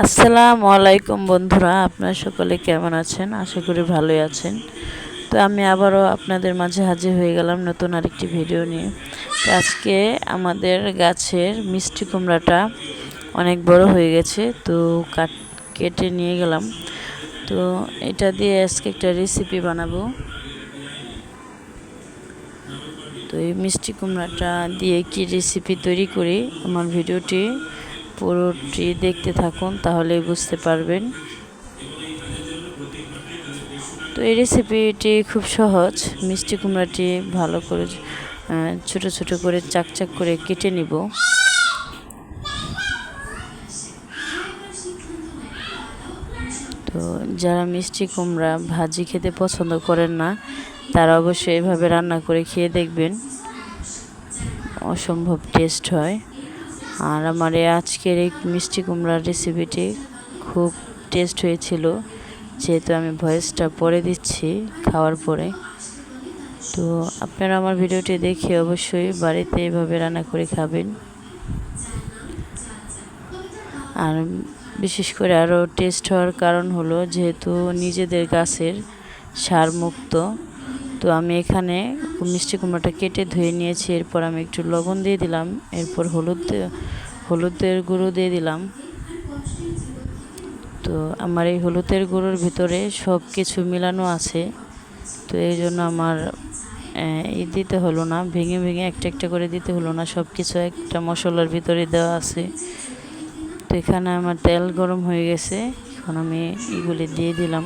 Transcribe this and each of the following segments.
আসসালামু আলাইকুম বন্ধুরা, আপনারা সকলে কেমন আছেন? আশা করি ভালোই আছেন। তো আমি আবারও আপনাদের মাঝে হাজির হয়ে গেলাম নতুন আরেকটি ভিডিও নিয়ে। তো আজকে আমাদের গাছের মিষ্টি কুমড়াটা অনেক বড় হয়ে গেছে, তো কেটে নিয়ে গেলাম। তো এটা দিয়ে আজকে একটা রেসিপি বানাবো। তো এই মিষ্টি কুমড়াটা দিয়ে কি রেসিপি তৈরি করি, আমার ভিডিওটি পুরোটি দেখতে থাকুন, তাহলেই বুঝতে পারবেন। তো এই রেসিপিটি খুব সহজ। মিষ্টি কুমড়াটি ভালো করে ছোট ছোট করে চাক করে কেটে নিব। তো যারা মিষ্টি কুমড়া ভাজি খেতে পছন্দ করেন না, তারা অবশ্যই এভাবে রান্না করে খেয়ে দেখবেন, অসম্ভব টেস্ট হয়। আর আমার আজকের এই মিষ্টি কুমড়ার রেসিপিটি খুব টেস্ট হয়েছিল, যেহেতু আমি ভয়েসটা পরে দিচ্ছি খাওয়ার পরে। তো আপনারা আমার ভিডিওটি দেখে অবশ্যই বাড়িতে এভাবে রান্না করে খাবেন। আর বিশেষ করে আরও টেস্ট হওয়ার কারণ হলো, যেহেতু নিজেদের গাছের সার মুক্ত। তো আমি এখানে মিষ্টি কুমড়াটা কেটে ধুয়ে নিয়েছি। এরপর আমি একটু লবণ দিয়ে দিলাম, এরপর হলুদের গুঁড়ো দিয়ে দিলাম। তো আমার এই হলুদের গুঁড়োর ভিতরে সব কিছু মিলানো আছে, তো এই জন্য আমার দিতে হলো না, ভেঙে ভেঙে একটা একটা করে দিতে হলো না, সব কিছু একটা মশলার ভিতরে দেওয়া আছে। তো এখানে আমার তেল গরম হয়ে গেছে, এখন আমি এগুলি দিয়ে দিলাম।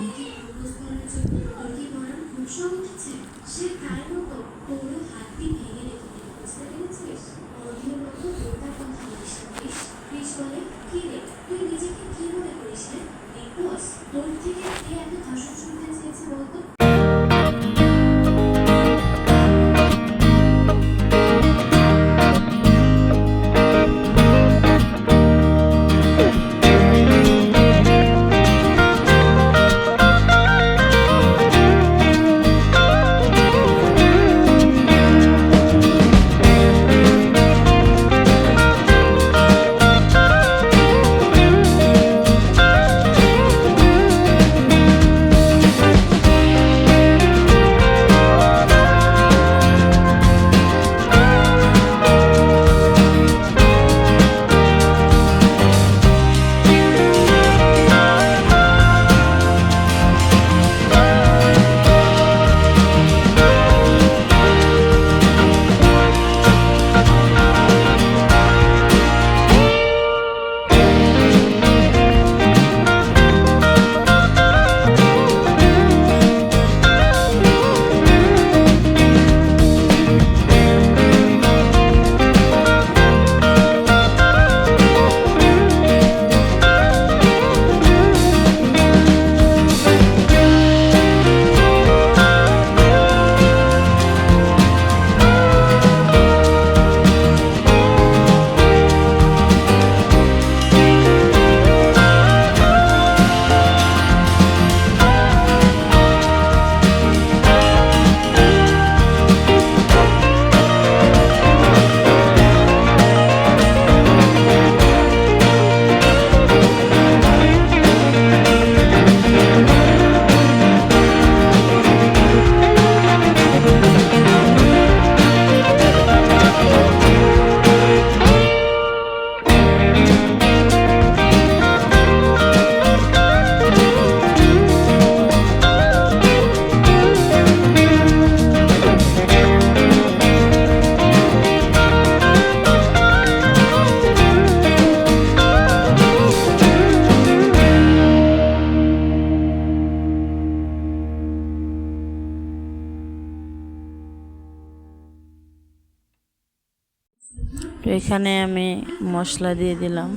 তো এখানে আমি মশলা দিয়ে দিলাম।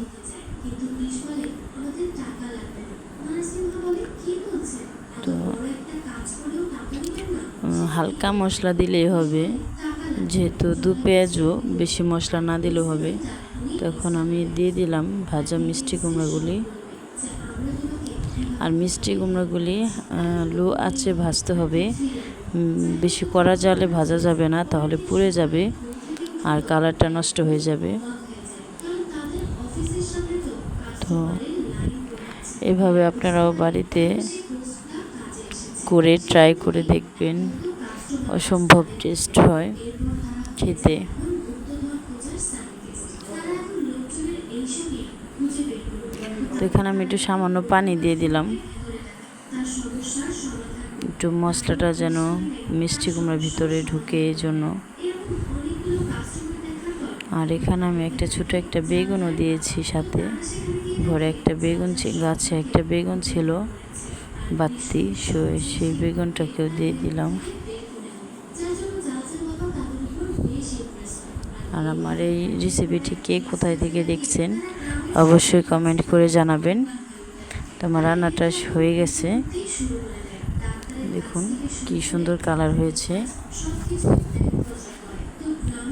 তো হালকা মশলা দিলেই হবে, যেহেতু দু পেঁয়াজও বেশি মশলা না দিলেও হবে। তখন আমি দিয়ে দিলাম ভাজা মিষ্টি কুমড়াগুলি। আর মিষ্টি কুমড়াগুলি লো আঁচে ভাজতে হবে, বেশি কড়া জালে ভাজা যাবে না, তাহলে পুড়ে যাবে আর কালারটা নষ্ট হয়ে যাবে। তো এভাবে আপনারাও বাড়িতে করে ট্রাই করে দেখবেন, অসম্ভব টেস্ট হয় খেতে। তো এখানে আমি একটু সামান্য পানি দিয়ে দিলাম, একটু মশলাটা যেন মিষ্টি কুমড়ার ভিতরে ঢুকে এই জন্য। আর এখানে আমি ছোট একটা বেগুনও দিয়েছি সাথে। ঘরে একটা বেগুন গাছে একটা বেগুন ছিল বাড়তি, সেই বেগুনটাকেও দিয়ে দিলাম। আর আমার এই রেসিপিটি কে কোথায় থেকে দেখছেন অবশ্যই কমেন্ট করে জানাবেন। তো আমার রান্নাটা হয়ে গেছে, দেখুন কি সুন্দর কালার হয়েছে।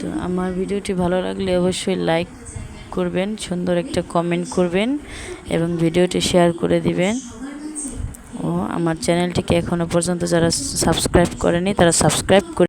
তো আমার ভিডিওটি ভালো লাগলে অবশ্যই লাইক করবেন, সুন্দর একটা কমেন্ট করবেন এবং ভিডিওটি শেয়ার করে দিবেন। ও আমার চ্যানেলটিকে এখনও পর্যন্ত যারা সাবস্ক্রাইব করেনি তারা সাবস্ক্রাইব করে